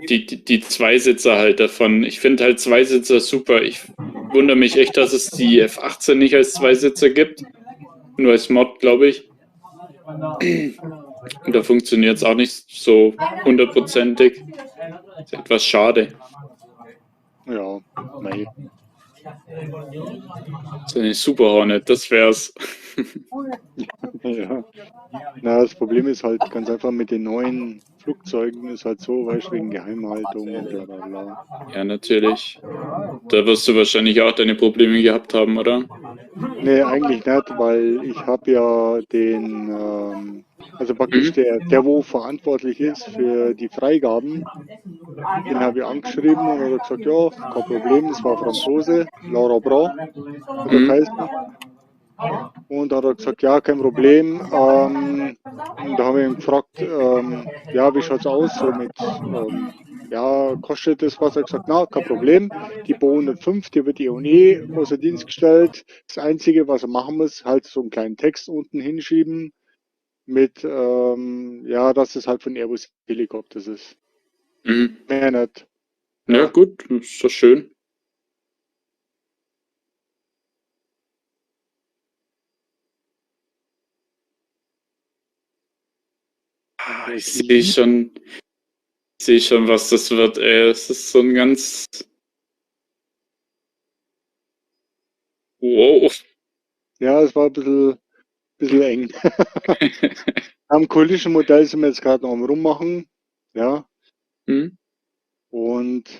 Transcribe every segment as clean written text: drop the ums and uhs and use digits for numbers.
die Zweisitzer halt davon. Ich finde halt Zweisitzer super. Ich wundere mich echt, dass es die F18 nicht als Zweisitzer gibt. Nur als Mod, glaube ich. Und da funktioniert es auch nicht so hundertprozentig. Ist etwas schade. Ja, mei. So eine Super Hornet, das wär's. Ja. Na, das Problem ist halt ganz einfach mit den neuen Flugzeugen ist halt so, weißt du, wegen Geheimhaltung, bla bla bla. Ja, natürlich. Da wirst du wahrscheinlich auch deine Probleme gehabt haben, oder? Nee, eigentlich nicht, weil ich habe ja den, also praktisch der wo verantwortlich ist für die Freigaben, den habe ich angeschrieben und er hat gesagt, ja, kein Problem, das war Franzose, Laura Bra, hat er geheißen. Und da hat er gesagt, ja, kein Problem. Und da haben wir ihn gefragt, ja, wie schaut's aus? So mit, ja, kostet das was? Er hat gesagt, na, kein Problem. Die Bo 105, die wird eh außer Dienst gestellt. Das Einzige, was er machen muss, halt so einen kleinen Text unten hinschieben mit, ja, dass es halt von Airbus Helikopters ist. Mhm. Mehr nicht. Ja, gut, ist doch schön. Ich sehe schon, was das wird, ey. Es ist so ein ganz. Wow. Ja, es war ein bisschen eng. Am Collision-Modell sind wir jetzt gerade noch am Rummachen. Ja. Hm? Und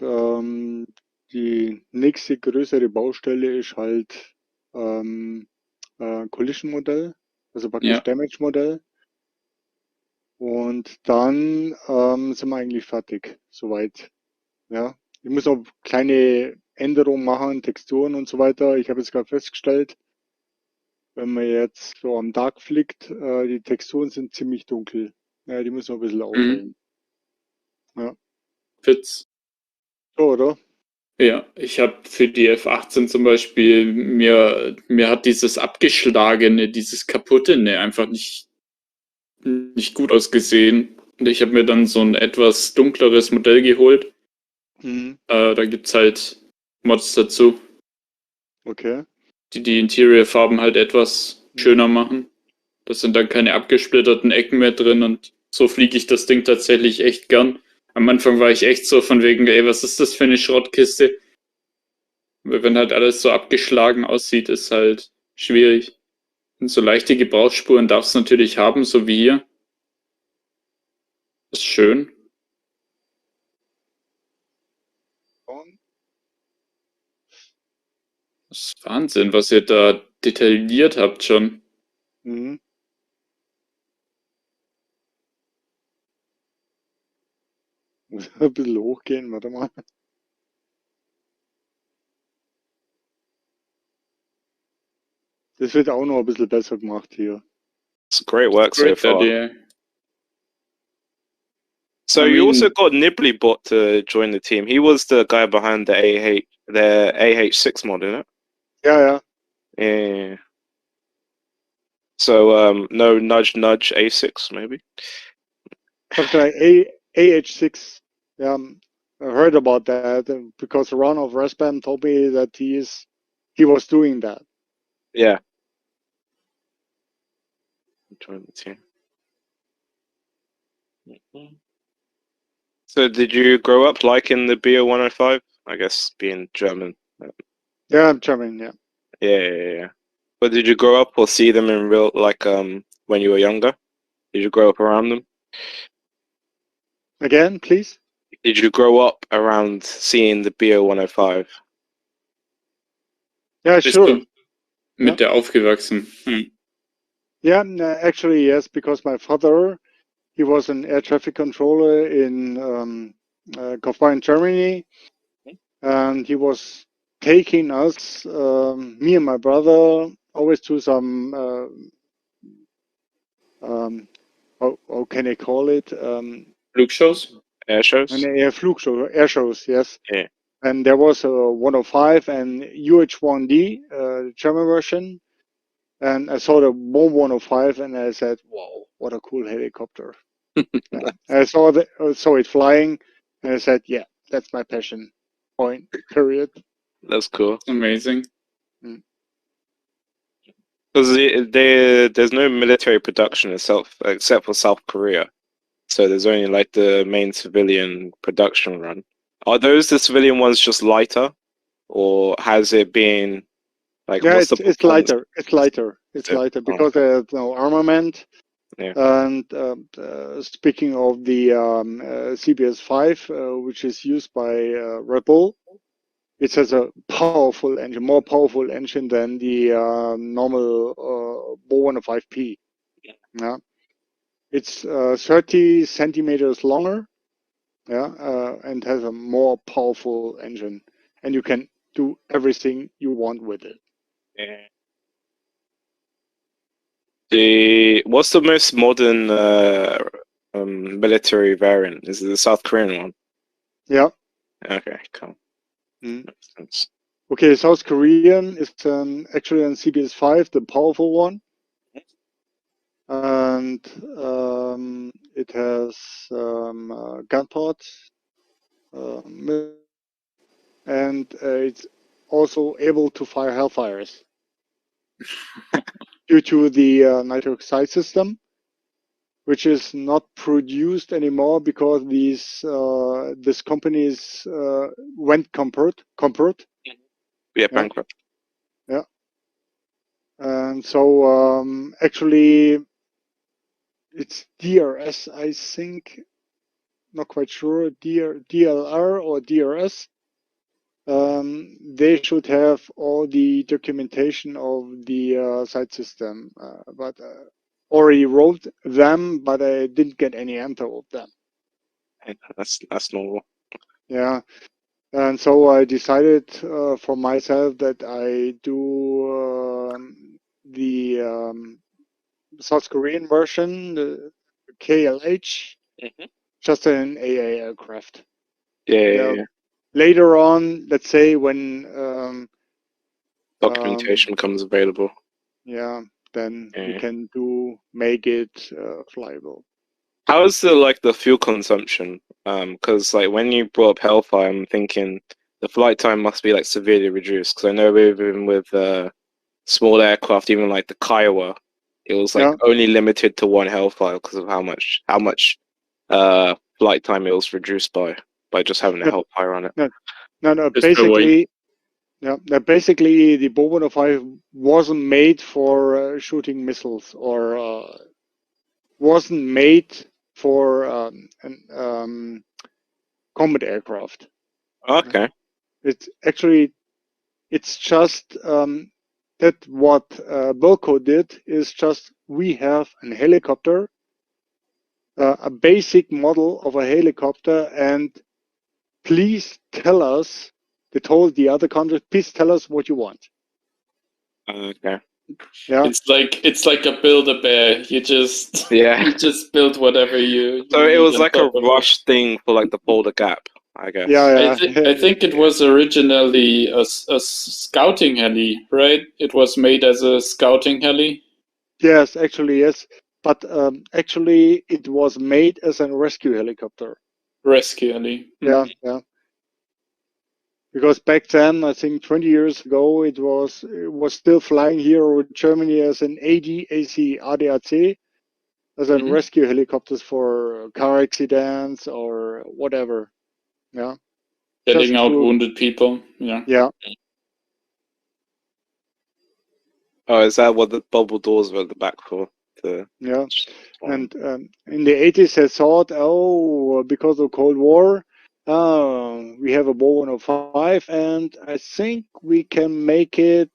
die nächste größere Baustelle ist halt Collision-Modell, also praktisch Ja. Damage-Modell. Und dann sind wir eigentlich fertig, soweit. Ja. Ich muss noch kleine Änderungen machen, Texturen und so weiter. Ich habe jetzt gerade festgestellt, wenn man jetzt so am Tag fliegt, die Texturen sind ziemlich dunkel. Ja, die müssen wir ein bisschen aufhellen. Ja. Fitz. So, oder? Ja, ich habe für die F18 zum Beispiel, mir hat dieses Abgeschlagene, dieses Kaputte, ne, einfach nicht gut ausgesehen. Und ich habe mir dann so ein etwas dunkleres Modell geholt. Mhm. Da gibt's halt Mods dazu, Okay. die die Interior-Farben halt etwas schöner machen. Das sind dann keine abgesplitterten Ecken mehr drin und so fliege ich das Ding tatsächlich echt gern. Am Anfang war ich echt so von wegen, ey, was ist das für eine Schrottkiste? Wenn halt alles so abgeschlagen aussieht, ist halt schwierig. Und so leichte Gebrauchsspuren darf es natürlich haben, so wie hier. Ist schön. Das ist Wahnsinn, was ihr da detailliert habt schon. Mhm. Muss ein bisschen hochgehen, warte mal. Das wird auch noch ein bisschen besser gemacht hier. It's great work so Great far. idea. So I you mean- also got Niblybot to join the team. He was the guy behind the AH6 mod, isn't it? Ja. Yeah. So no nudge A6 maybe. Dr. AH6. Yeah, I heard about that because Ron of Respam told me that he was doing that. Yeah. Join the team. So did you grow up liking the BO 105? I guess being German. Yeah, I'm German, yeah. Yeah. But did you grow up or see them in real, like when you were younger? Did you grow up around them? Again, please? Did you grow up around seeing the BO 105? Yeah, Bist sure. du mit der aufgewachsen? Yeah, actually, yes, because my father, he was an air traffic controller in Kaufbeuren, Germany, and he was taking us, me and my brother, always to some, how can I call it? Flugshows? Air shows? Air shows, yes. Yeah. And there was a 105 and UH-1D, German version. And I saw the Bo 105 and I said, wow, what a cool helicopter. I saw it flying And I said, yeah, that's my passion. Point. Period. That's cool. Amazing. Because there's no military production itself except for South Korea. So there's only like the main civilian production run. Are those the civilian ones just lighter? Or has it been like Yeah, what's the it's performance? lighter. It's lighter. It's lighter because there's no armament. Yeah. And speaking of the CBS5, which is used by Red Bull, it has a powerful engine, more powerful engine than the normal Bo 105P. Yeah, it's 30 centimeters longer. Yeah, and has a more powerful engine, and you can do everything you want with it. Yeah. What's the most modern military variant? Is it the South Korean one? Yeah. Okay, cool. Mm. Makes sense. Okay, South Korean is actually on CBS5, the powerful one, and it has gun pods, and it's also able to fire Hellfires due to the nitric oxide system, which is not produced anymore because this companies went corporate. Yeah, bankrupt. Yeah. And so actually it's DRS, I think, not quite sure, DLR or DRS. They should have all the documentation of the site system, but already wrote them, but I didn't get any answer of them. That's normal. Yeah, and so I decided for myself that I do the South Korean version, the KLH, just an AA aircraft. Yeah. Later on, let's say when Documentation becomes available. yeah, then we Yeah. can make it flyable. How is the fuel consumption? Because like when you brought up Hellfire, I'm thinking the flight time must be like severely reduced. Because I know even with small aircraft, even like the Kiowa, it was like Yeah, only limited to one Hellfire because of how much flight time it was reduced by just having a no, Hellfire on it. no, no. There's no way. Basically, the Bo 105 wasn't made for shooting missiles or wasn't made for combat aircraft. Okay. It's actually it's just that what Bilko did is just we have a helicopter, a basic model of a helicopter, and please tell us. They told the other countries, please tell us what you want. Okay. Yeah. It's like a Build-A-Bear. You just Yeah. you just build whatever you So it need was on like a top of it. rush thing for like the Boulder Gap, I guess. Yeah. I think it was originally a scouting heli, right? It was made as a scouting heli. Yes, actually, yes. But actually, it was made as a rescue helicopter. Rescue heli. Yeah, yeah. Because back then, I think 20 years ago, it was still flying here in Germany as an ADAC as a rescue helicopters for car accidents or whatever. Yeah. Getting Just out to, wounded people. Yeah. yeah. Oh, is that what the bubble doors were at the back for? Yeah. And in the 80s, I thought, oh, because of Cold War, we have a Bo 105, and I think we can make it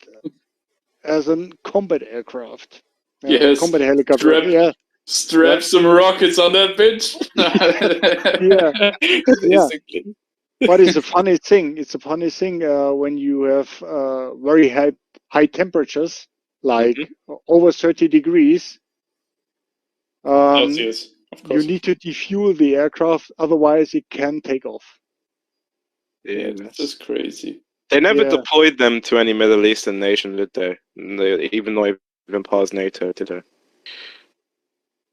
as a combat aircraft. Yes. Combat helicopter. Strap some rockets on that bitch. Yeah. Basically. But it's a funny thing. It's a funny thing when you have very high temperatures, like over 30 degrees. Celsius, of You course. need to defuel the aircraft, otherwise it can take off. Yeah, this is crazy. They never Yeah. deployed them to any Middle Eastern nation, did they? Even though even past NATO, did they?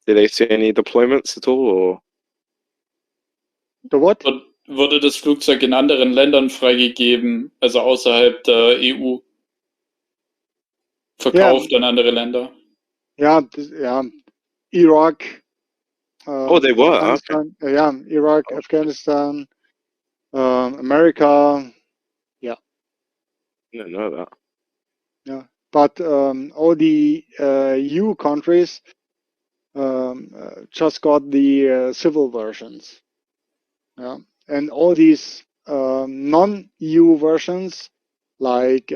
Did they see any deployments at all? Or The what? wurde das Flugzeug in anderen Ländern freigegeben, also außerhalb der EU, verkauft an andere Länder. Ja, Irak, Oh, they were. Okay. Afghanistan, yeah, Iraq, Afghanistan, America. I didn't know that. Yeah, but all the EU countries just got the civil versions. Yeah, and all these non-EU versions, like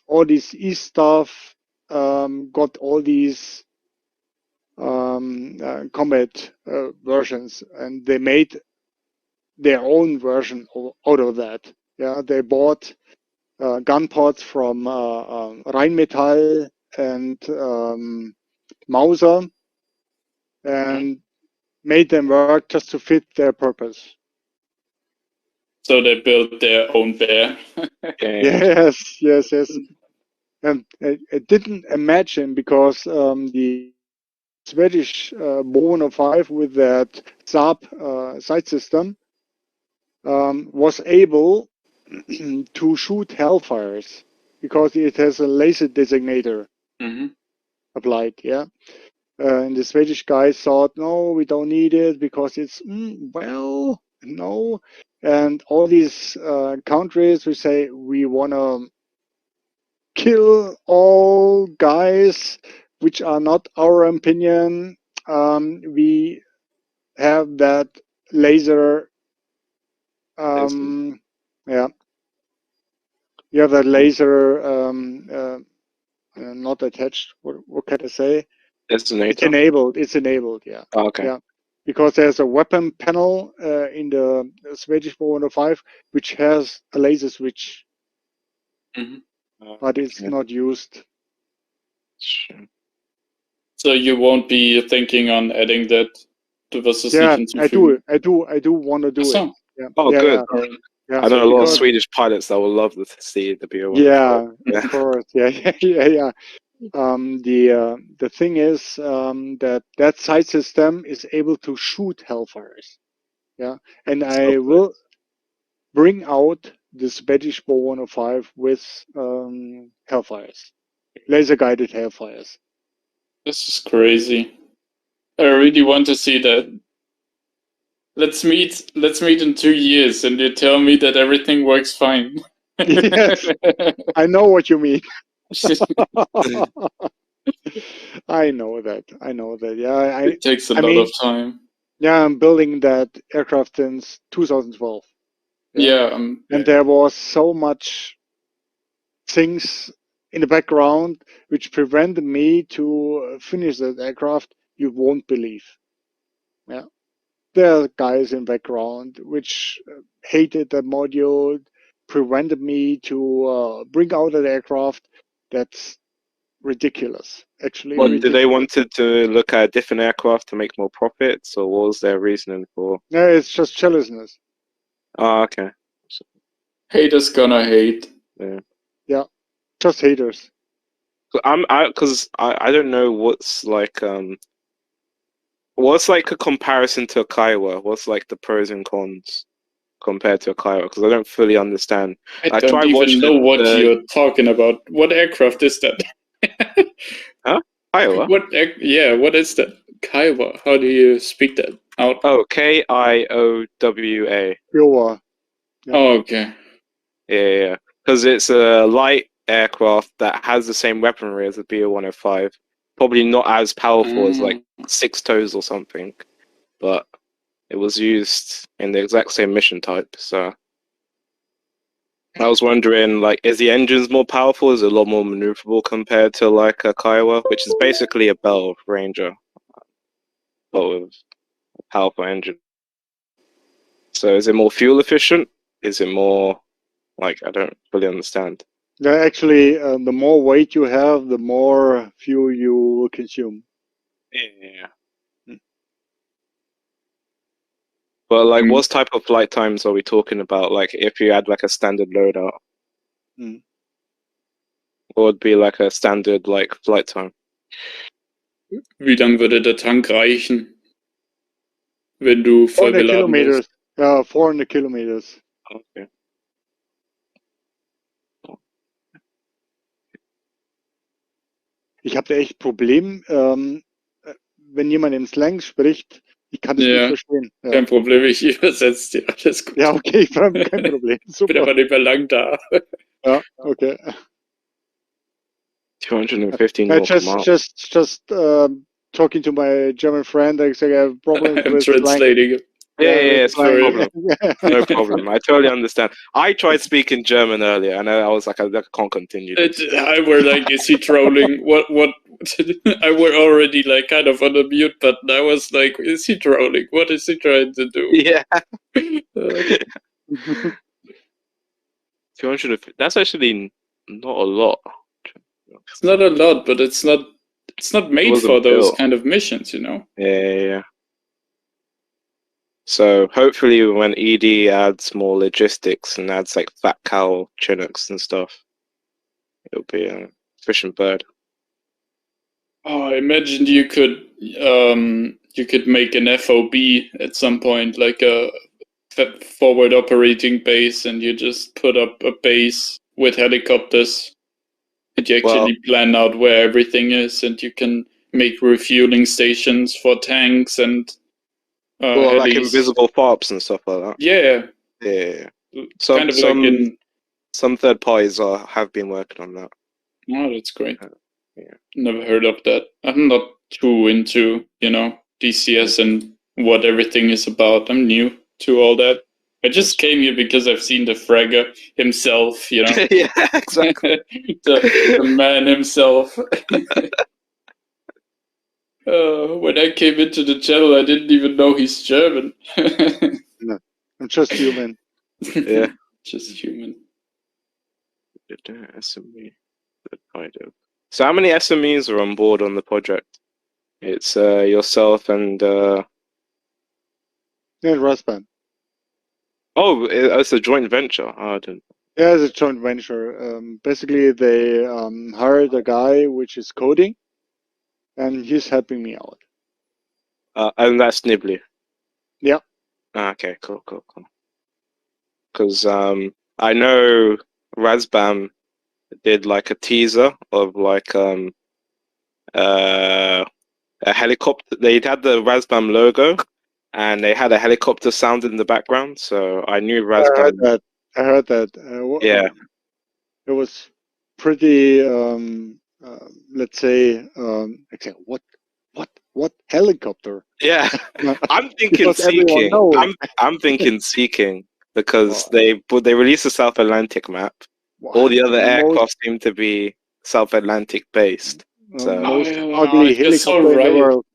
all this East stuff, got all these combat versions, and they made their own version out of that. Yeah, they bought gun pods from Rheinmetall and Mauser and made them work just to fit their purpose. So they built their own bear. Yeah. Yes. And I didn't imagine, because the Swedish Bo 5 with that Saab sight system was able to shoot Hellfires because it has a laser designator applied. Yeah. And the Swedish guys thought, no, we don't need it because it's, well, no. And all these countries, we say we want to kill all guys which are not our opinion. We have that laser. Yeah. You have that laser not attached. What can I say? It's enabled. It's enabled. Yeah. Oh, okay. Yeah. Because there's a weapon panel in the Swedish Bo 5 which has a laser switch, but it's not used. So you won't be thinking on adding that to versus Yeah, I do want to do it. Yeah. Oh, yeah, good. Yeah. I know a lot of Swedish pilots that will love to see the BO1. Yeah, of course. Yeah. The thing is that sight system is able to shoot Hellfires. Yeah, and I will bring out the Swedish Bo 105 with Hellfires, laser guided Hellfires. This is crazy. I really want to see that. Let's meet in 2 years and you tell me that everything works fine. Yes, I know what you mean. I know that. Yeah, it takes a lot of time. Yeah, I'm building that aircraft since 2012. Yeah. And there was so much things in the background which prevented me to finish that aircraft you won't believe. Yeah. There are guys in background which hated the module, prevented me to bring out an aircraft. That's ridiculous. Actually, Did they wanted to look at a different aircraft to make more profits, or what was their reasoning for? No, it's just jealousness. Oh, okay. Haters gonna hate. Yeah, just haters. I don't know what's like a comparison to a Kiowa. What's like the pros and cons compared to a Kiowa? Because I don't fully understand. I don't even know what you're talking about. What aircraft is that? Huh? Kiowa? What is that? Kiowa. How do you speak that out? Oh, Kiowa. Kiowa. Yeah. Oh, okay. Yeah. Because it's a light aircraft that has the same weaponry as the BO-105. Probably not as powerful as like 6 toes or something, but it was used in the exact same mission type. So I was wondering, like, is the engines more powerful? Is it a lot more maneuverable compared to like a Kiowa, which is basically a Bell Ranger, but with a powerful engine? So is it more fuel efficient? Is it more like, I don't fully understand. Yeah, actually, the more weight you have, the more fuel you will consume. Yeah. But like, what type of flight times are we talking about? Like, if you had like a standard loadout, what would be like a standard like flight time? Wie lang würde der Tank reichen, wenn du voll beladen bist? Ja, 400 kilometers. Okay. Ich habe da echt Problem, wenn jemand im Slang spricht, ich kann das nicht Ja, verstehen. Ja, kein Problem, ich übersetze dir. Alles gut. ja okay, kein Problem. Bin Super. aber nicht mehr lang da. Ja, okay. 215 Yeah, nautical miles. just talking to my German friend, I say I have problems I'm with slang. translating it. Yeah, with no slang. problem. No problem. I totally understand. I tried speaking German earlier, and I was like, I can't continue this. I were like, is he trolling? What? I were already like kind of on a mute button. I was like, is he trolling? What is he trying to do? Yeah. Uh, 200. That's actually not a lot. it's not a lot, but it's not made wasn't for those built. kind of missions, you know. Yeah. So hopefully, when ED adds more logistics and adds like fat cow Chinooks and stuff, it'll be a efficient bird. Oh, I imagined you could make an FOB at some point, like a forward operating base, and you just put up a base with helicopters, and you actually plan out where everything is, and you can make refueling stations for tanks and Like helis. invisible FARPs and stuff like that. Yeah, Yeah. kind of like in. Some third parties have been working on that. Oh, that's great. Yeah. Never heard of that. I'm not too into, DCS and what everything is about. I'm new to all that. I just came here because I've seen the fragger himself, Yeah, exactly. the man himself. When I came into the channel, I didn't even know he's German. No, I'm just human. Yeah. Just human. SME. So how many SMEs are on board on the project? It's yourself and Yeah, Raspan. oh, it's a joint venture. Oh, I didn't. Yeah, it's a joint venture. Basically, they hired a guy which is coding, and he's helping me out. And that's Nibbly. Yeah. Okay, cool. Because I know Razbam did like a teaser of like a helicopter. They had the Razbam logo, and they had a helicopter sound in the background. So I knew Razbam. I heard that. Yeah. It was pretty. Let's say. What helicopter? Yeah, I'm thinking Because everyone Seeking. knows. I'm thinking Seeking because they released the South Atlantic map. All the other aircraft seem to be South Atlantic based. So most ugly helicopter in the world.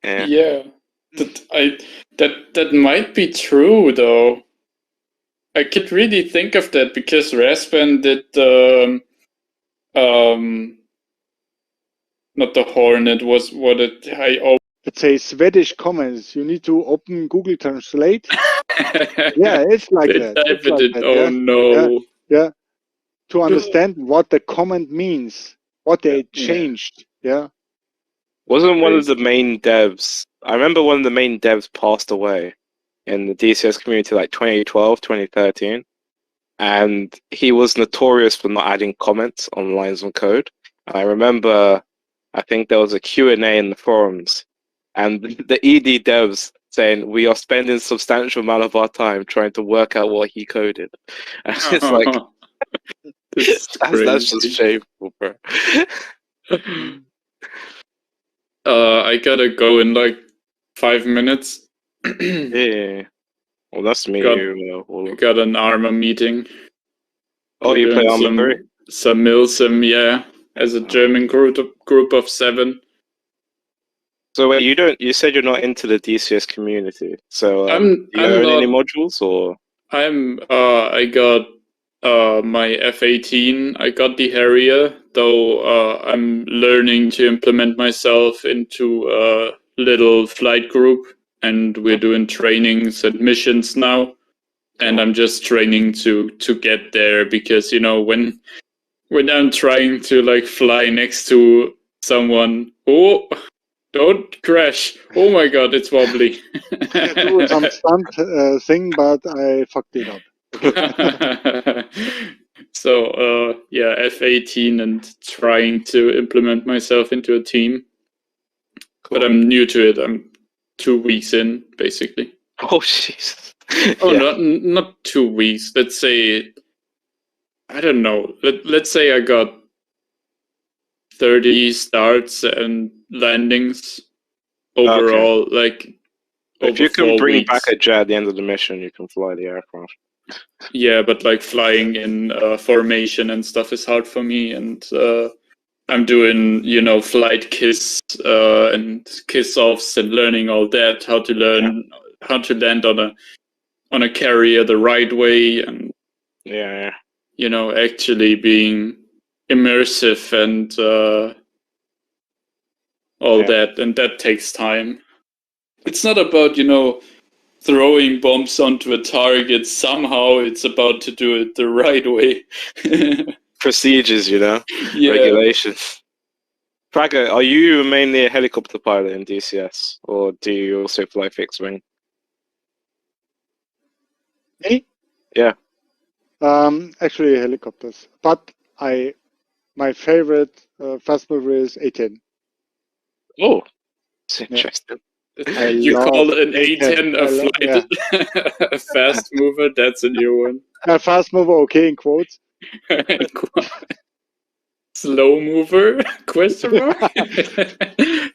Yeah. That might be true though. I could really think of that because Raspan did not the Hornet, was what it It's a Swedish comments. You need to open Google Translate. Yeah, it's like that. It's like that. Oh no. Yeah. To understand what the comment means, what they changed. Yeah. Wasn't one of the main devs? I remember one of the main devs passed away in the DCS community like 2012, 2013. And he was notorious for not adding comments on lines of code. And I remember, I think there was a Q&A in the forums, and the ED devs saying, we are spending substantial amount of our time trying to work out what he coded. And it's like, that's just shameful, bro. I gotta go in like 5 minutes. Yeah. Well, that's me. I got an Arma meeting. Oh, you play Arma 3? Some Milsim, yeah. As a German group of 7. So wait, you said you're not into the DCS community. So do you own any modules or? I got my F-18. I got the Harrier, though I'm learning to implement myself into a little flight group, and we're doing trainings and missions now. And I'm just training to get there because when I'm trying to like fly next to someone, don't Don't crash. Oh my god, it's wobbly. I do some stunt thing, but I fucked it up. So, yeah, F18 and trying to implement myself into a team. Cool. But I'm new to it. I'm 2 weeks in, basically. Oh, jeez. Oh, Yeah. not 2 weeks. Let's say, I don't know. Let's say I got 30 starts and landings overall, like If over you can 4 bring weeks. back a jet at the end of the mission, you can fly the aircraft. Yeah, but like flying in formation and stuff is hard for me, and I'm doing, flight kiss and kiss offs and learning all that, how to land on a carrier the right way, and Yeah. actually being immersive and all that, and that takes time. It's not about, throwing bombs onto a target. Somehow it's about to do it the right way. Procedures, Yeah. regulations. Praga, are you mainly a helicopter pilot in DCS, or do you also fly fixed wing? Me? Yeah. Actually helicopters, but my favorite fast mover is A10. Oh, it's interesting. You call an A10 a flight a fast mover? That's a new one. A fast mover, okay, in quotes. Slow mover? Question mark?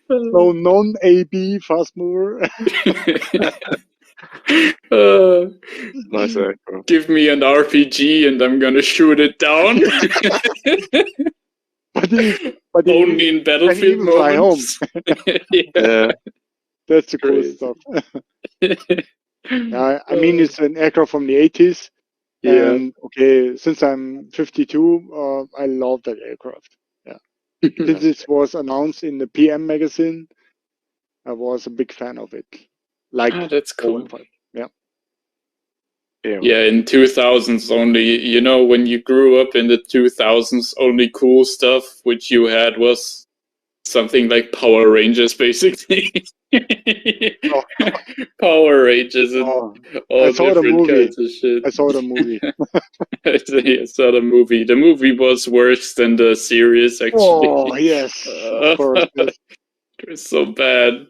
So non-AB fast mover. Nice. Give me an RPG and I'm gonna shoot it down. but only in battlefield moments. Yeah. That's the cool stuff. I mean, it's an aircraft from the 80s. Yeah. And okay, since I'm 52, I love that aircraft. Yeah. Since it was announced in the PM magazine, I was a big fan of it. Like, that's cool. Yeah. Yeah, in 2000s only, when you grew up in the 2000s, only cool stuff which you had was something like Power Rangers, basically. Power Rangers and all different kinds of shit. I saw the movie. I saw the movie. The movie was worse than the series, actually. Oh, yes. Of course. Yes. It was so bad.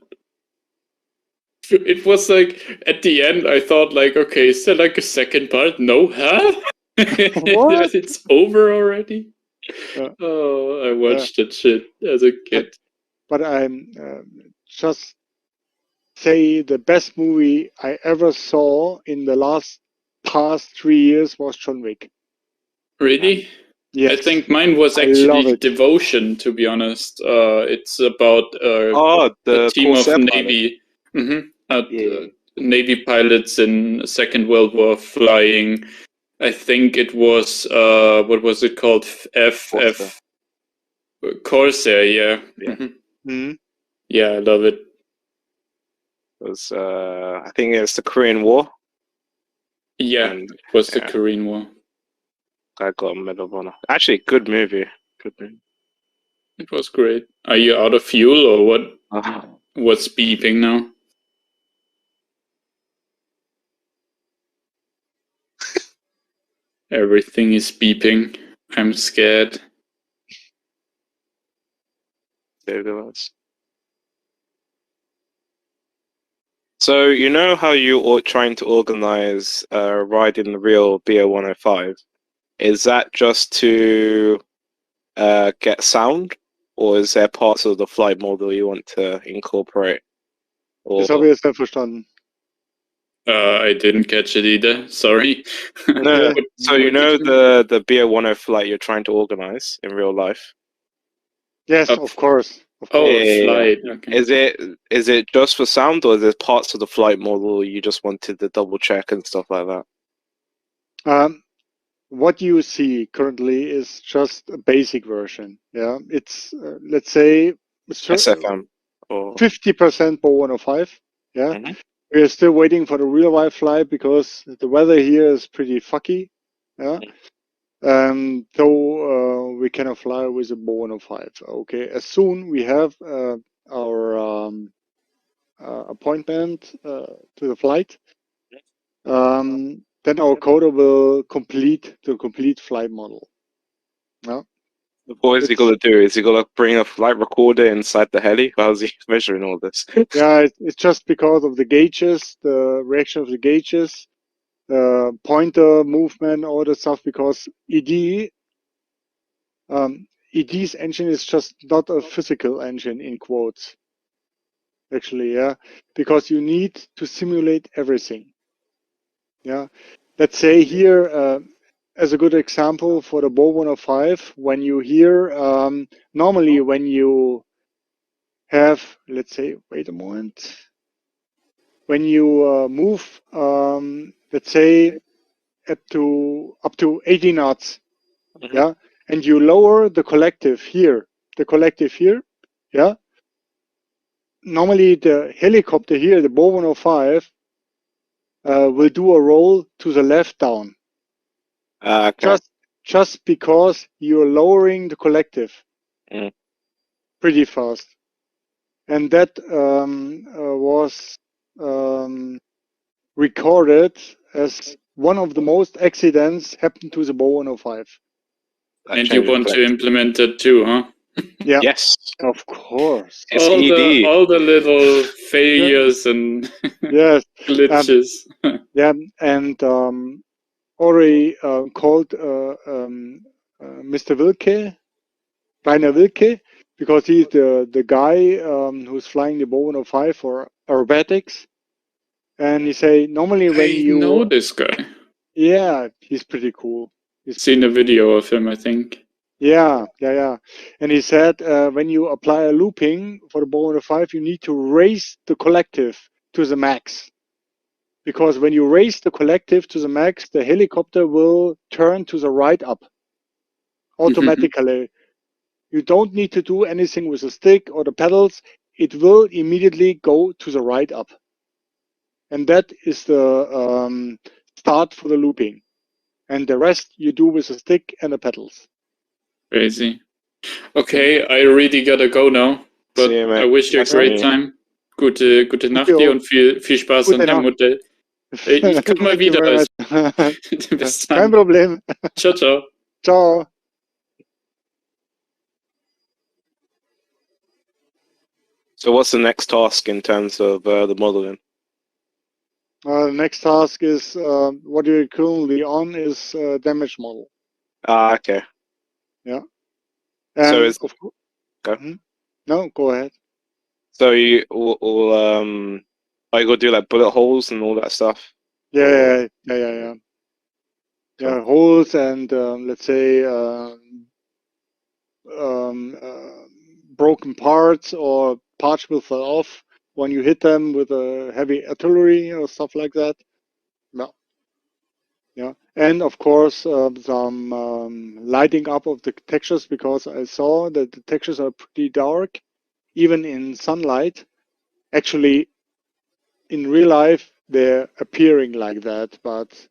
It was like, at the end, I thought, like, okay, is there like a second part? No, huh? What? It's over already? Oh, I watched that shit as a kid. But I'm just say the best movie I ever saw in the past 3 years was John Wick. Really? Yes. I think mine was actually Devotion, to be honest. It's about a team of Navy. Navy pilots in Second World War flying. I think it was what was it called? Corsair. Yeah. Yeah, I love it. It was I think it's the Korean War. Yeah, it was the Korean War. I got a Medal of Honor. Actually, good movie. Good movie. It was great. Are you out of fuel or what? What's beeping now? Everything is beeping. I'm scared. So you know how you are trying to organize a ride in the real BO-105? Is that just to get sound, or is there parts of the flight model you want to incorporate? Das habe ich jetzt nicht verstanden. I didn't catch it either. Sorry. No. So you know the BO-10 flight you're trying to organize in real life? Yes, of course. Flight. Okay. Is it just for sound, or is there parts of the flight model you just wanted to double check and stuff like that? What you see currently is just a basic version. Yeah, it's let's say SFM or 50% BO-105. Yeah, we're still waiting for the real life flight because the weather here is pretty fucky. Yeah. So we cannot fly with a BO-105. Okay, as soon we have appointment to the flight, then our coder will complete the complete flight model. Yeah. What is he gonna do? Is he gonna bring a flight recorder inside the heli? How's he measuring all this? Yeah, it's just because of the gauges, the reaction of the gauges, pointer movement, all the stuff. Because ED's engine is just not a physical engine in quotes. Actually, yeah, because you need to simulate everything. Yeah, let's say here, as a good example for the Bo 105, when you hear, normally when you have, let's say, wait a moment, when you move, let's say, up to 80 knots, yeah, and you lower the collective here, yeah, normally the helicopter here, the Bo 105, will do a roll to the left down. Okay. Just because you're lowering the collective pretty fast. And that was recorded as one of the most accidents happened to the Bo 105. And you want to implement it too, huh? Yeah. Yes. Of course. It's ED. All the little failures and yes. glitches. Yeah, and already called Mr. Wilke, Rainer Wilke, because he's the guy who's flying the Bo 105 for aerobatics. And he say, normally when I you know this guy. Yeah, he's pretty cool. Seen a video of him, I think. Yeah. And he said when you apply a looping for the Bo 105, you need to raise the collective to the max. Because when you raise the collective to the max, the helicopter will turn to the right up automatically. You don't need to do anything with the stick or the pedals. It will immediately go to the right up. And that is the start for the looping. And the rest you do with the stick and the pedals. Crazy. Okay, I really gotta go now. But See you, mate. I wish you a great time. Gute Nacht dir und viel Spaß an deinem Modell. Ich komme mal wieder. Bis dann. Kein Problem. Ciao, ciao. Ciao. So what's the next task in terms of the modeling? The next task is what you're currently on is damage model. Okay. Yeah. And so it's go. No, go ahead. So you all are you gonna do like bullet holes and all that stuff? Yeah. Yeah, holes and let's say broken parts or parts will fall off when you hit them with a heavy artillery or stuff like that. No. Yeah, and of course some lighting up of the textures, because I saw that the textures are pretty dark, even in sunlight. Actually, in real life, they're appearing like that, but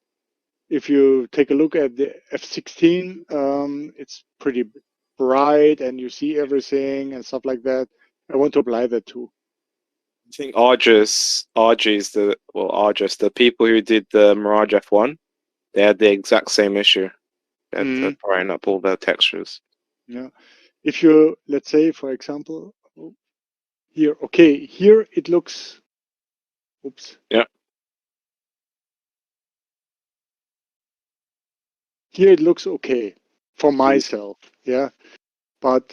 if you take a look at the F-16, it's pretty bright and you see everything and stuff like that. I want to apply that too. I think Argus, the people who did the Mirage F1, they had the exact same issue. They had to brighten up all their textures. Yeah. If you, let's say, for example, here, okay, here it looks, oops. Yeah. Here it looks okay for myself, yeah. But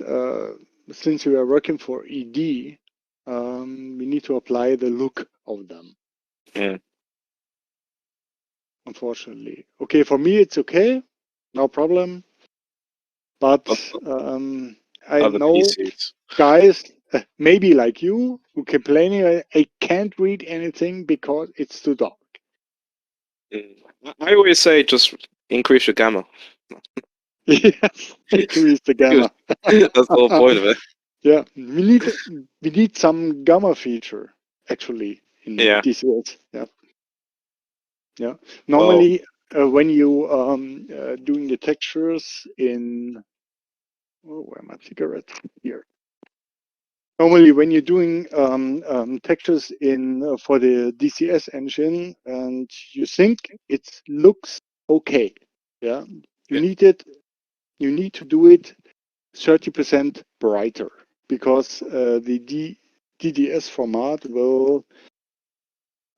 since we are working for ED, we need to apply the look of them. Yeah. Unfortunately. Okay, for me it's okay, no problem. But I know PCs. guys, maybe like you, who complaining, I can't read anything because it's too dark. I always say just increase your gamma. Yes, increase the gamma. That's the whole point of it. Yeah, we need some gamma feature actually in DCS. Yeah. Normally, when you doing the textures in where are my cigarettes? Here. Normally, when you're doing textures in for the DCS engine, and you think it looks okay, yeah, you Yeah. need it. You need to do it 30% brighter because the DDS format will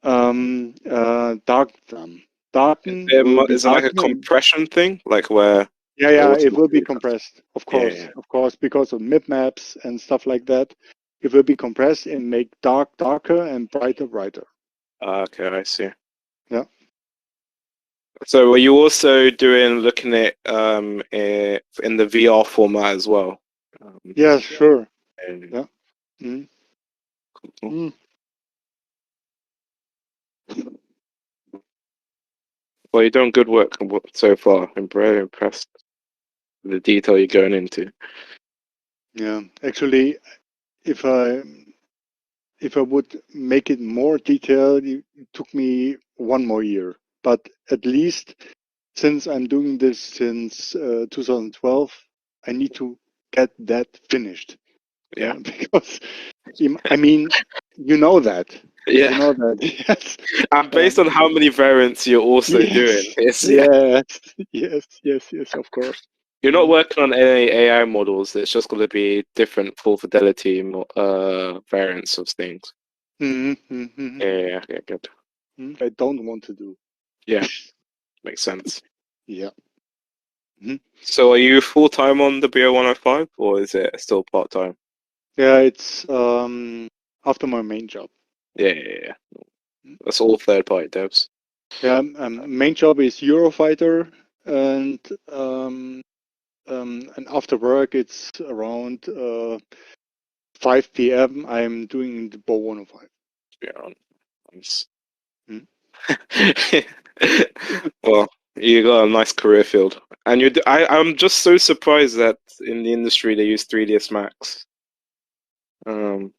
darken them. Darken will be Is it like a darken. compression thing, like where Yeah, it yeah, it will be automatically? compressed, Yeah. of course, because of mip maps and stuff like that. It will be compressed and make darker and brighter. Okay, I see. Yeah. So were you also looking at in the VR format as well? Yeah, sure. And- Yeah. Mm. cool. Mm. Well, you're doing good work so far. I'm very impressed with the detail you're going into. Yeah. Actually, if I would make it more detailed, it took me one more year. But at least since I'm doing this since 2012, I need to get that finished. Yeah. Because I mean, you know that. You Yeah. know that. Yes. And Yeah. based on how many variants you're also doing, Yes. it's Yes. Yes. Of course. you're not Mm. working on any AI models. It's just going to be different full fidelity variants of things. Mm-hmm. Yeah, good. I don't want to do. Yeah, makes sense. Yeah. Mhm. So are you full time on the BO105 or is it still part time? Yeah. It's after my main job. Yeah. That's all third party devs. Yeah. Main job is Eurofighter, and um, and after work it's around 5 p.m. I'm doing the Bow 105. Yeah, nice. Mm. Well, you got a nice career field, and I'm just so surprised that in the industry they use 3ds Max. Um,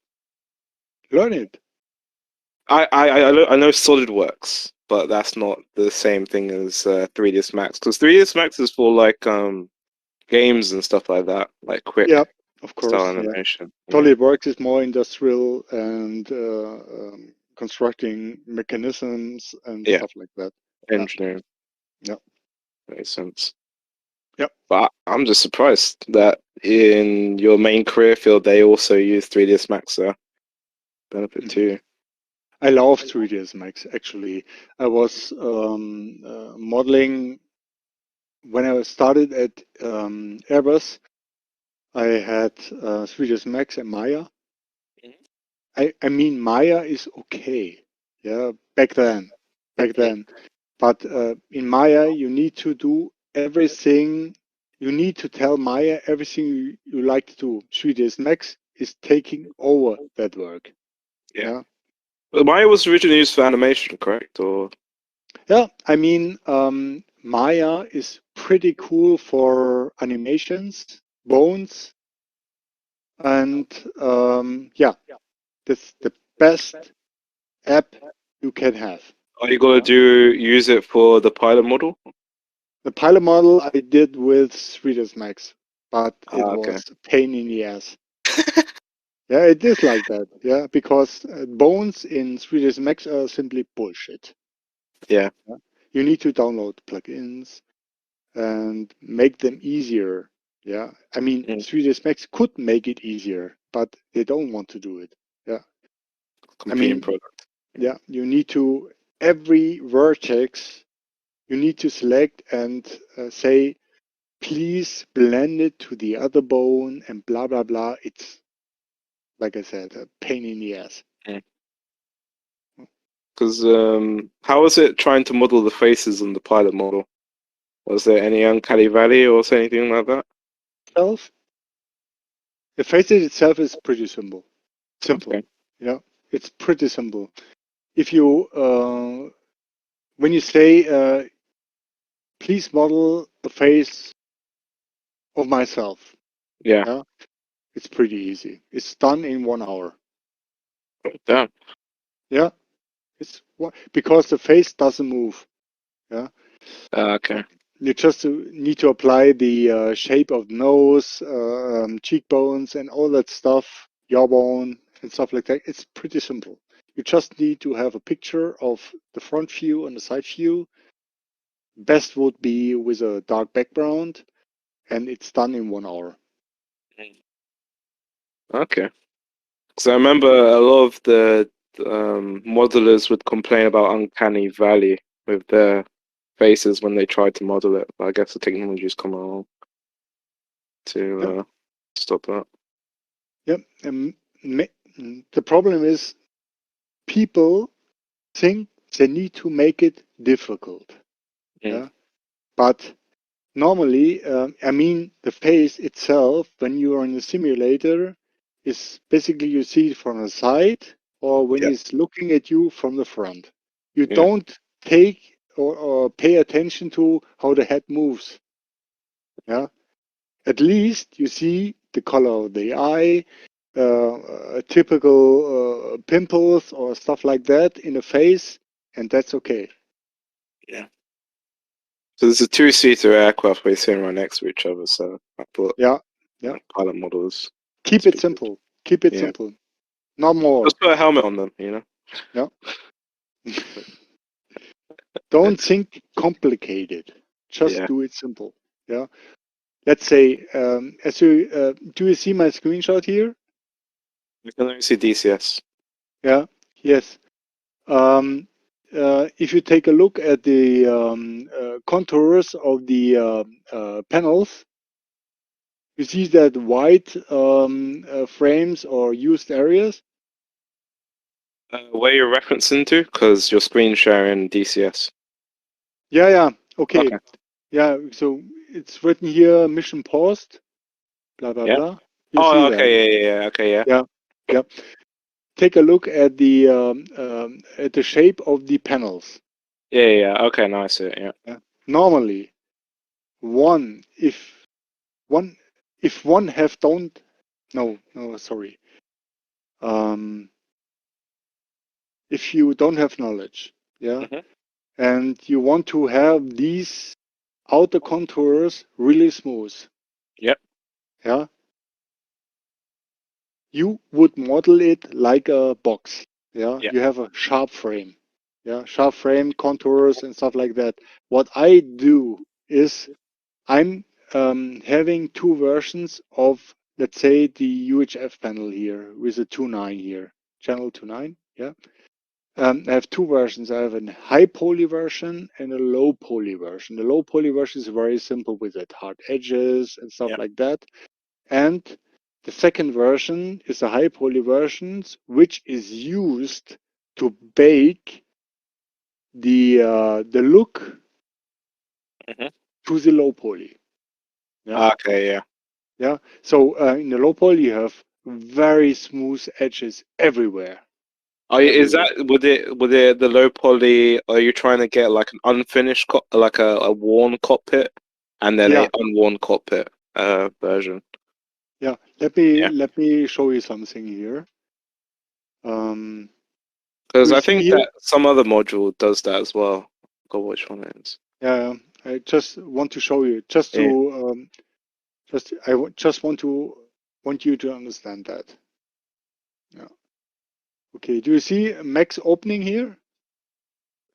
Learn it. I know SolidWorks, but that's not the same thing as 3ds Max because 3ds Max is for like games and stuff like that, like Yeah, quick of style course. Yeah. animation. Yeah, SolidWorks is more industrial and constructing mechanisms and yeah, stuff like that. Yeah. engineering Yeah. makes sense. Yeah. But I'm just surprised that in your main career field they also use 3ds Max. So benefit Mhm. too. I love 3ds Max actually. I was modeling when I started at Airbus. I had 3ds Max and Maya. Mhm. I mean Maya is okay. Yeah, back Mhm. then. But in Maya, you need to do everything. You need to tell Maya everything you like to do. 3ds Max is taking over that work. Yeah. Yeah. But Maya was originally used for animation, correct? Or Yeah. I mean, Maya is pretty cool for animations, bones, and yeah, that's the best app you can have. are you gonna Yeah. use it for the pilot model? The pilot model I did with 3ds Max, but it Ah, okay. was a pain in the ass. Yeah, it is like that. Yeah, because bones in 3ds Max are simply bullshit. Yeah. Yeah? You need to download plugins and make them easier. Yeah, I mean, Mm. 3ds Max could make it easier, but they don't want to do it. Yeah, I Competing mean, product. yeah, you need to every vertex you need to select and say please blend it to the other bone and blah blah blah. It's like I said, a pain in the ass. Because how was it trying to model the faces on the pilot model? Was there any uncanny valley or anything like that? Itself, the facet itself is pretty simple. Simple, Okay. yeah, it's pretty simple. If you when you say please model the face of myself, Yeah. yeah, it's pretty easy. It's done in 1 hour. Damn. Yeah, because the face doesn't move. Yeah. Okay. You just need to apply the shape of nose, cheekbones, and all that stuff. jawbone, and stuff like that. It's pretty simple. You just need to have a picture of the front view and the side view. Best would be with a dark background, and it's done in 1 hour. Okay. Because I remember a lot of the modelers would complain about uncanny valley with their faces when they tried to model it. But I guess the technology's come along to stop that. Yep. And the problem is people think they need to make it difficult. Yeah. But normally, I mean, the face itself, when you are in a simulator, is basically you see it from the side or when Yeah. it's looking at you from the front. You Yeah. don't take or pay attention to how the head moves. Yeah. At least you see the color of the eye, typical pimples or stuff like that in the face, and that's okay. Yeah. So there's a two-seater aircraft we're sitting right next to each other. So I thought, Yeah. Yeah. pilot models. Keep it simple. Keep it simple. Not more. Just put a helmet on them, you know. Yeah. Don't think complicated. Just Yeah. do it simple. Yeah. Let's say, as you do you see my screenshot here? You can only see DCS. Yeah. Yes. If you take a look at the contours of the panels, you see that white frames or used areas. Where you're referencing to? Because you're screen sharing DCS. Yeah, yeah. Okay. Okay. Yeah. So it's written here, mission paused. Blah blah Yeah. blah. You see that? Okay. Yeah. Okay. Yeah. Yeah. Yeah. Take a look at the shape of the panels. Yeah. Okay. Now I see it. Yeah. Yeah. Normally, one if one if one have don't no sorry. If you don't have knowledge, yeah, Mhm. and you want to have these outer contours really smooth, Yep. yeah, you would model it like a box. Yeah, Yeah. you have a sharp frame. Yeah, sharp frame contours and stuff like that. What I do is I'm having two versions of, let's say, the UHF panel here with a 2.9 here, channel 2.9. Yeah. I have two versions. I have a high poly version and a low poly version. The low poly version is very simple with it, hard edges and stuff Yeah. like that. And the second version is the high poly versions, which is used to bake the look Mhm. to the low poly. Yeah. Okay. Yeah. Yeah. So in the low poly, you have very smooth edges everywhere. Is Everywhere. that with it the low poly? Are you trying to get like an unfinished like a worn cockpit, and then Yeah. a unworn cockpit version? Yeah. Let Yeah. me show you something here. Do Because you I see think here? that some other module does that as well. God, which one it is? Yeah. I just want to show you, Yeah. just want you to understand that. Yeah. Okay. Do you see Max opening here?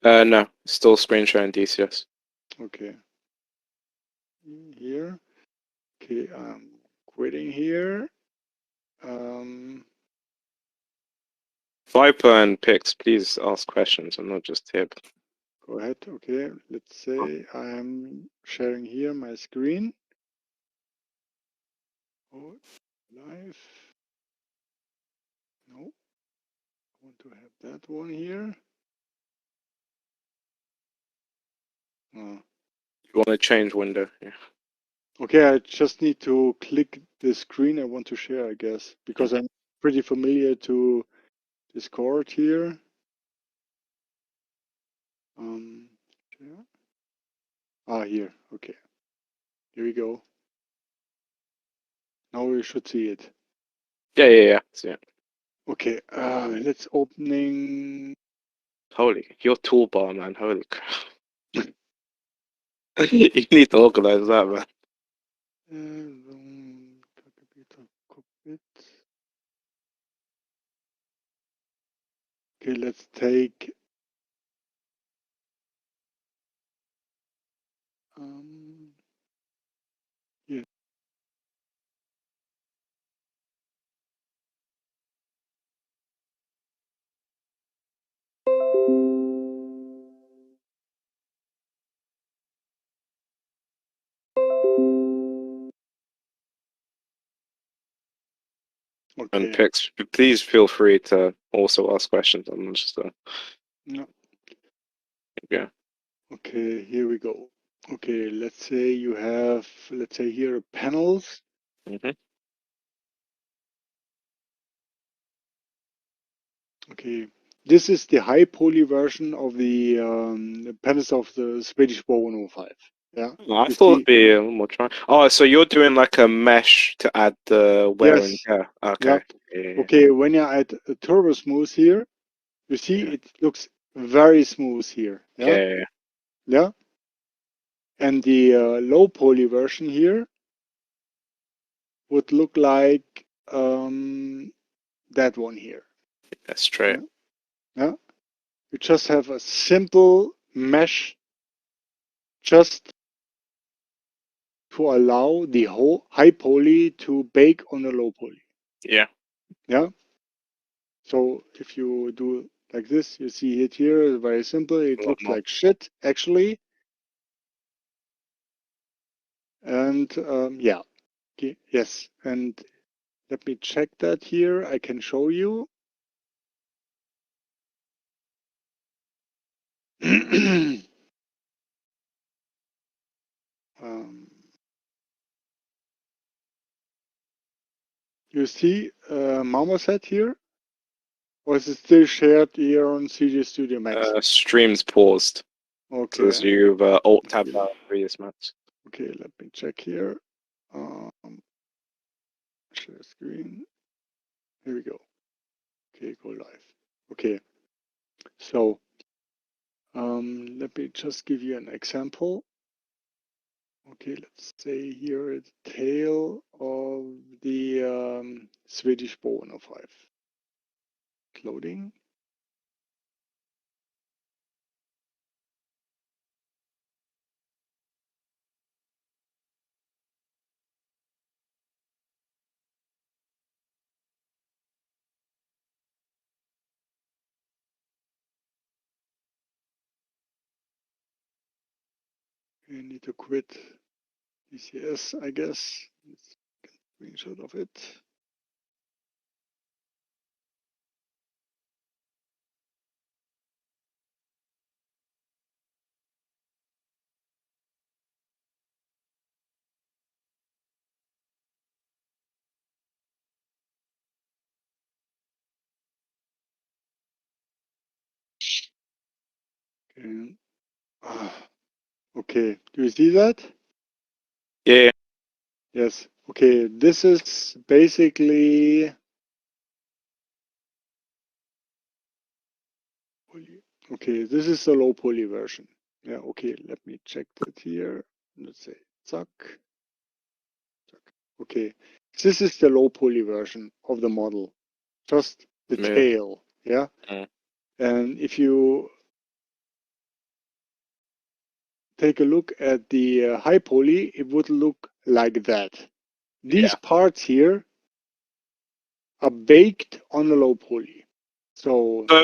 No, still screen sharing DCS. Okay. Here. Okay. I'm quitting here. Um, Viper and Pix, please ask questions and not just tip. Go ahead. Okay. Let's say I'm sharing here my screen. Oh, live. No, I want to have that one here. Uh, You want to change window? Yeah. okay, I just need to click the screen I want to share, I guess, because I'm pretty familiar to Discord here. Share. Here. Okay. Here we go. Now we should see it. Yeah. So, yeah. Okay. Let's opening. Holy, your toolbar, man. Holy crap. You need to organize that, man. Cockpit. Okay, let's take yeah. And Okay. Pix, please feel free to also ask questions. I'm just No. yeah. Okay, here we go. Okay, let's say you have, let's say here panels. Mm-hmm. Okay, this is the high poly version of the panels of the Swedish Bow 105. Yeah, I you thought it'd see, be a little more trying. Oh, so you're doing like a mesh to add the wear and yes, tear. Okay. yeah. Okay, when you add a turbo smooth here, you see Yeah. it looks very smooth here. Yeah, Yeah. yeah. And the low poly version here would look like that one here. That's straight. Yeah, yeah. You just have a simple mesh just to allow the whole high poly to bake on the low poly. Yeah. Yeah. So if you do like this, you see it here, it's very simple. A It lot looks more. like shit actually. And yeah, okay. Yes. And let me check that here. I can show you. um, you see Marmoset here? Or is it still shared here on CJ Studio Max? Streams paused. So Okay. you've alt tab out previous maps. Okay, let me check here. Um, share screen. Here we go. Okay, go live. Okay, so let me just give you an example. Okay, let's say here is the tail of the Swedish Bow 105. Loading. I need to quit DCS, I guess. Let's get a screenshot of it. Okay. Okay, do you see that? Yeah. Yes. Okay, this is basically okay, this is the low poly version. Yeah, okay, let me check that here. Let's say zack. Okay, this is the low poly version of the model, just the Yeah. tail. Yeah, Mm. and if you take a look at the high poly, it would look like that. These Yeah. parts here are baked on the low poly. So, So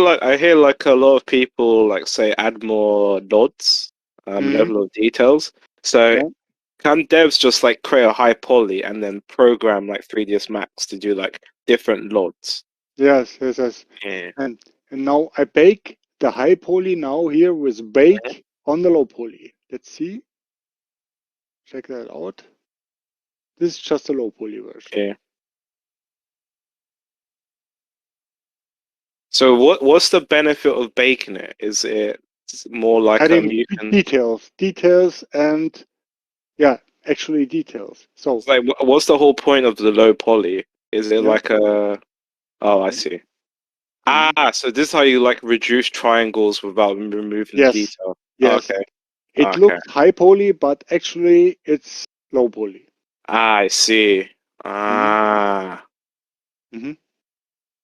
like I hear like a lot of people like say add more nods, mhm, level of details. So yeah, can devs just like create a high poly and then program like 3ds Max to do like different LODs? yes, yes, yes. Yeah. And now I bake the high poly now here with bake on the low poly. Let's see. Check that out. This is just a low poly version. Yeah. So what's the benefit of baking it? Is it more like Adding you can details, and yeah, actually details. So like what's the whole point of the low poly? Is it yeah, like a oh I see. mhm. Ah, so this is how you like reduce triangles without removing Yes, detail. yes. Okay. It Okay. looks high poly, but actually it's low poly. Ah, I see. Hmm. Ah. Hmm.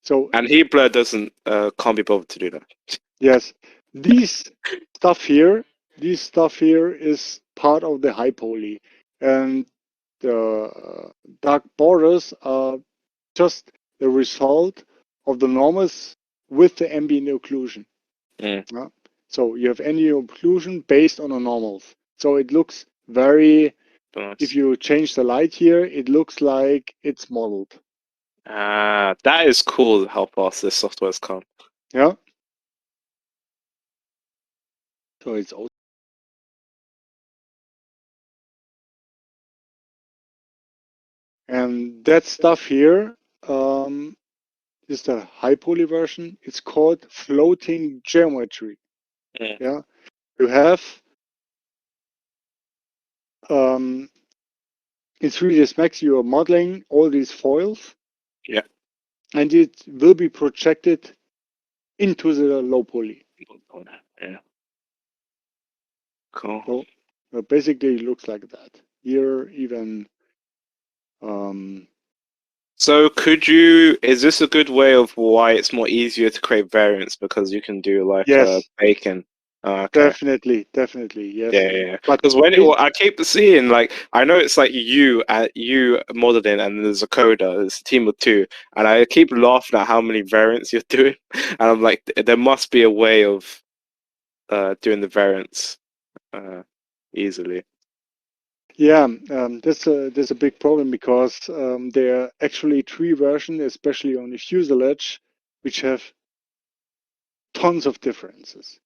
So And Hebler doesn't can't be bothered to do that. yes, these stuff here is part of the high poly, and the dark borders are just the result of the normals with the ambient occlusion. Mm. Yeah? So you have ambient occlusion based on the normals. So it looks very, Nice. if you change the light here, it looks like it's modeled. That is cool how fast this software's come. Yeah. So it's also, and that stuff here is the high poly version. It's called floating geometry. Mm. Yeah. You have in 3ds Max, you are modeling all these foils. Yeah. And it will be projected into the low poly. Yeah. Cool. So basically, it looks like that. Here, even. So is this a good way of why it's more easier to create variants because you can do like Yes, bacon? Okay. definitely, yes. Yeah. But Because I keep seeing like I know it's like you modeling and there's a coder, there's a team of two, and I keep laughing at how many variants you're doing, and I'm like, there must be a way of doing the variants easily. yeah, that's a big problem because there are actually 3 versions, especially on the fuselage, which have tons of differences.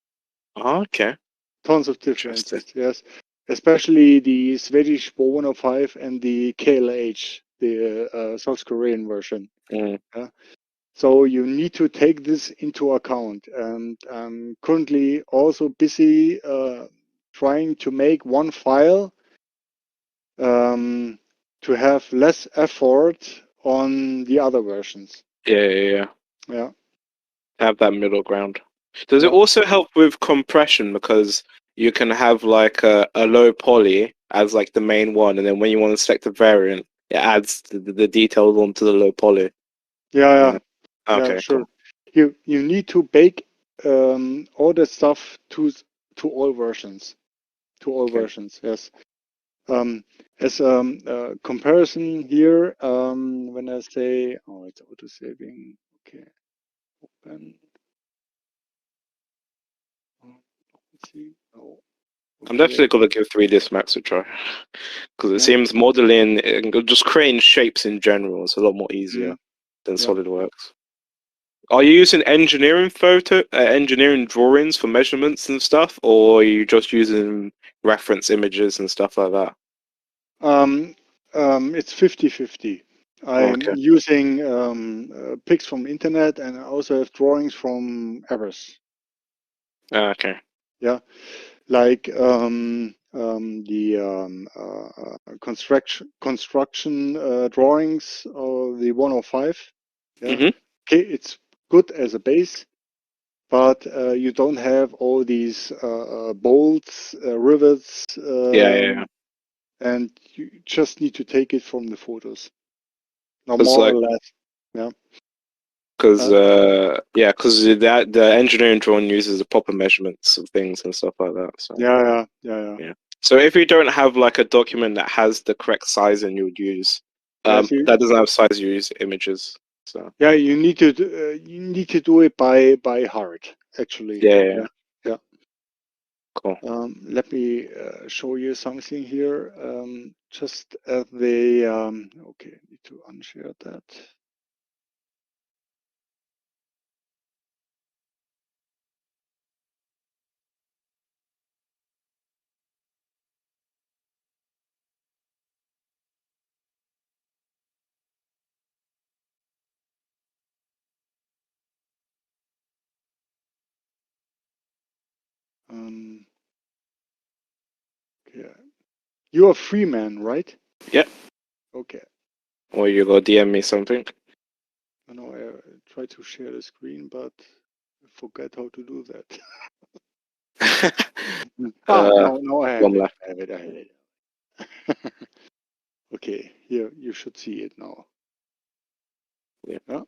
Oh, okay. Tons of differences, yes. Especially the Swedish 105 and the KLH, the South Korean version. Mm. Yeah? So you need to take this into account. And I'm currently also busy trying to make one file to have less effort on the other versions. Yeah. Yeah. Have that middle ground. Does it Yeah. also help with compression because you can have like a low poly as like the main one, and then when you want to select a variant, it adds the details onto the low poly. Yeah. Okay, Sure. cool. You need to bake all the stuff to all versions. To all Okay. versions, yes. As a comparison here, when I say, oh, it's auto saving. Okay, open. Let's see. Oh, I'm okay. definitely gonna give 3ds Max a try because it Yeah. seems modeling and just creating shapes in general is a lot more easier Mm, than yeah. SolidWorks. Are you using engineering drawings for measurements and stuff, or are you just using reference images and stuff like that? It's 50-50. I'm Okay. using pics from internet, and I also have drawings from Eris. Okay. Yeah, like the construction drawings of the 105. Yeah, Mhm. okay, it's good as a base, but you don't have all these bolts, rivets, Yeah. and you just need to take it from the photos. No Because more or like, less. Yeah. because Uh, yeah, because that the engineering drawing uses the proper measurements of things and stuff like that. So yeah. yeah. So if you don't have like a document that has the correct size, and you would use Yes, that doesn't have size, you use images. So yeah, you need to do it by heart, actually. yeah. Yeah. Cool. Let me show you something here. Just at the okay, need to unshare that. Okay. You're a free man, right? Yep. Okay. Or you go DM me something. I know I try to share the screen, but I forget how to do that. No, I have One it. left. I have it. Okay, here you should see it now. Yeah. Yeah.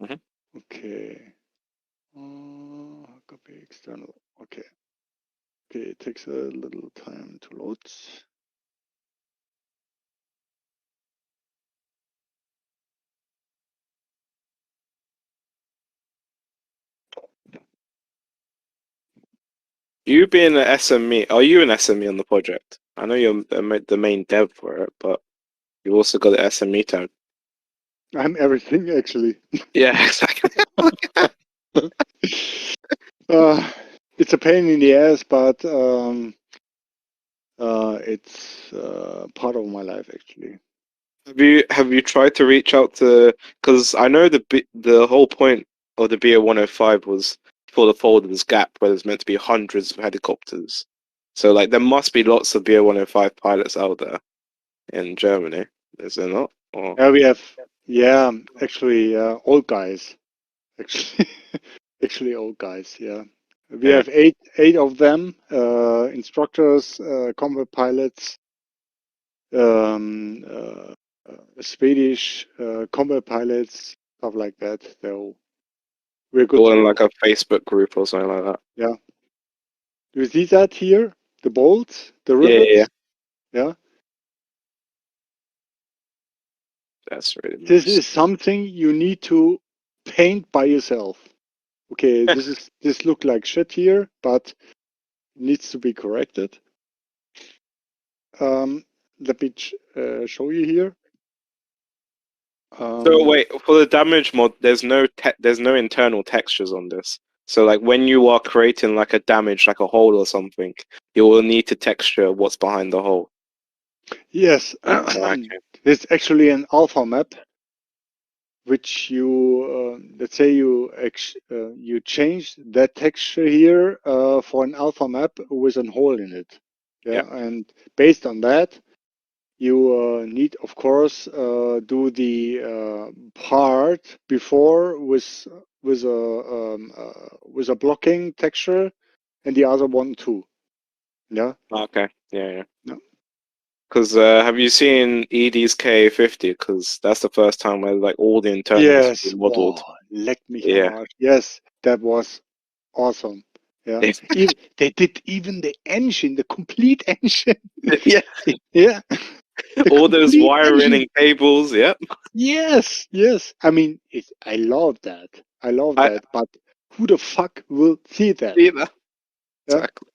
Okay. Copy external. Okay. Okay, it takes a little time to load. You being an SME, are you an SME on the project? I know you're the main dev for it, but you also got the SME tag. I'm everything actually. Yeah, exactly. It's a pain in the ass, but it's part of my life actually. Have you tried to reach out to? Because I know the whole point of the BA 105 was for the folders gap where there's meant to be hundreds of helicopters. So like there must be lots of BA 105 pilots out there in Germany, is there not? Or Yeah, we have, yeah, actually, old guys. Actually, actually, old guys. Yeah, we yeah, have eight of them. Instructors, combat pilots, um, Swedish combat pilots, stuff like that. So we're good to or in go. like a Facebook group or something like that. Yeah. Do you see that here? The bolts, the Yeah, yeah, yeah. rivets. Yeah. That's really This nice. is something you need to paint by yourself. Okay, this look like shit here, but needs to be corrected. Um, let me show you here. So wait, for the damage mod, there's no internal textures on this. So like when you are creating like a damage, like a hole or something, you will need to texture what's behind the hole. Yes, Okay. it's actually an alpha map, which you let's say you change that texture here for an alpha map with a hole in it. Yeah. Yeah, and based on that, you need, of course, do the part before with a blocking texture, and the other one too. Yeah. Okay. Yeah, yeah. No. Because have you seen ED's K50? Because that's the first time where like all the internals Yes. were Oh, modeled. leck mich am Yeah. Arsch. Yes, that was awesome. Yeah. They did even the engine, the complete engine. Yeah. Yeah. The All those complete wiring engine. and cables. Yep. Yes, yes. I mean, I love that. I love I that. But who the fuck will see that? see that. Yeah, Exactly.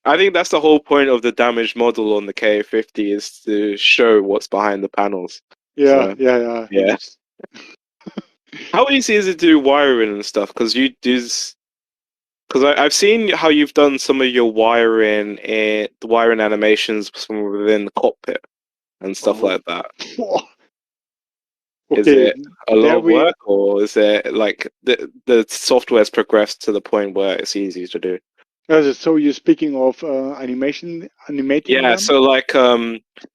I think that's the whole point of the damage model on the K50 is to show what's behind the panels. yeah, So yeah, yeah. How easy is it to do wiring and stuff? Because you do. Because I've seen how you've done some of your the wiring animations from within the cockpit and stuff Oh, like that. Is okay. it a lot There of we. work, or is it like the software's progressed to the point where it's easy to do? So you're speaking of animating Yeah, them? so like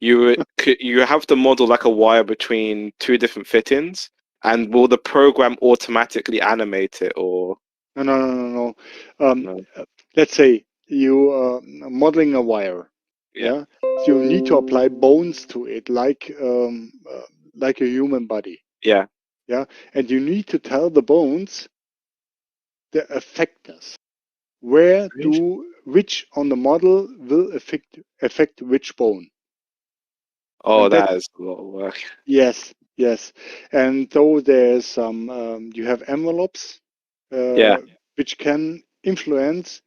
you have to model like a wire between two different fittings, and will the program automatically animate it or No, no, no, no, no. no? Let's say you modeling a wire. Yeah, Yeah. So you need to apply bones to it, like a human body. yeah. Yeah. And you need to tell the bones the effectors. Which on the model will affect which bone? Oh, And that, that is a lot of work. yes, yes. And though there's some, you have envelopes, Yeah. uh, which can influence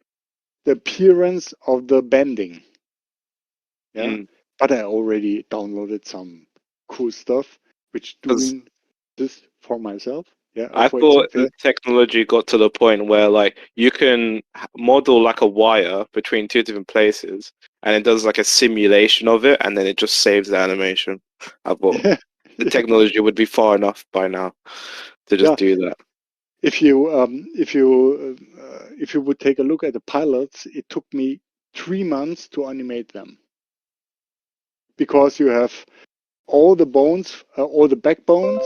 the appearance of the bending. Yeah. Mm. But I already downloaded some cool stuff, which doing this for myself. Yeah. I For it's thought the okay. technology got to the point where like you can model like a wire between two different places and it does like a simulation of it and then it just saves the animation. I thought Yeah. the technology would be far enough by now to just Yeah. do that. If you would take a look at the pilots, it took me 3 months to animate them because you have all the bones, all the backbones.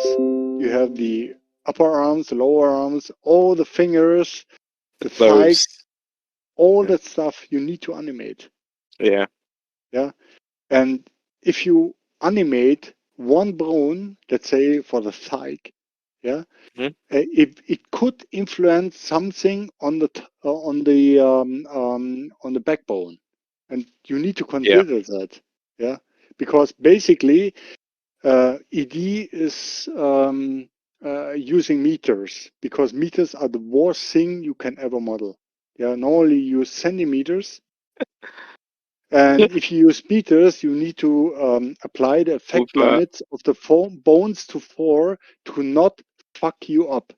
You have the upper arms, the lower arms, all the fingers, The the thighs, clothes. all Yeah. that stuff you need to animate. Yeah. Yeah, and if you animate one bone, let's say for the thigh, Yeah, Mhm. it could influence something on the backbone, and you need to Yeah. consider that. Yeah, because basically ED is using meters, because meters are the worst thing you can ever model. Yeah, normally you use centimeters, and if you use meters, you need to apply the effect With, limits of the bones to 4 to not fuck you up.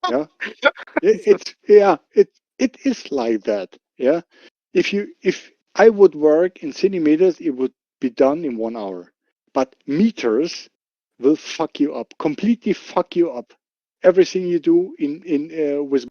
Yeah, it is like that. Yeah, if I would work in centimeters, it would be done in 1 hour. But meters will fuck you up, completely fuck you up. Everything you do in with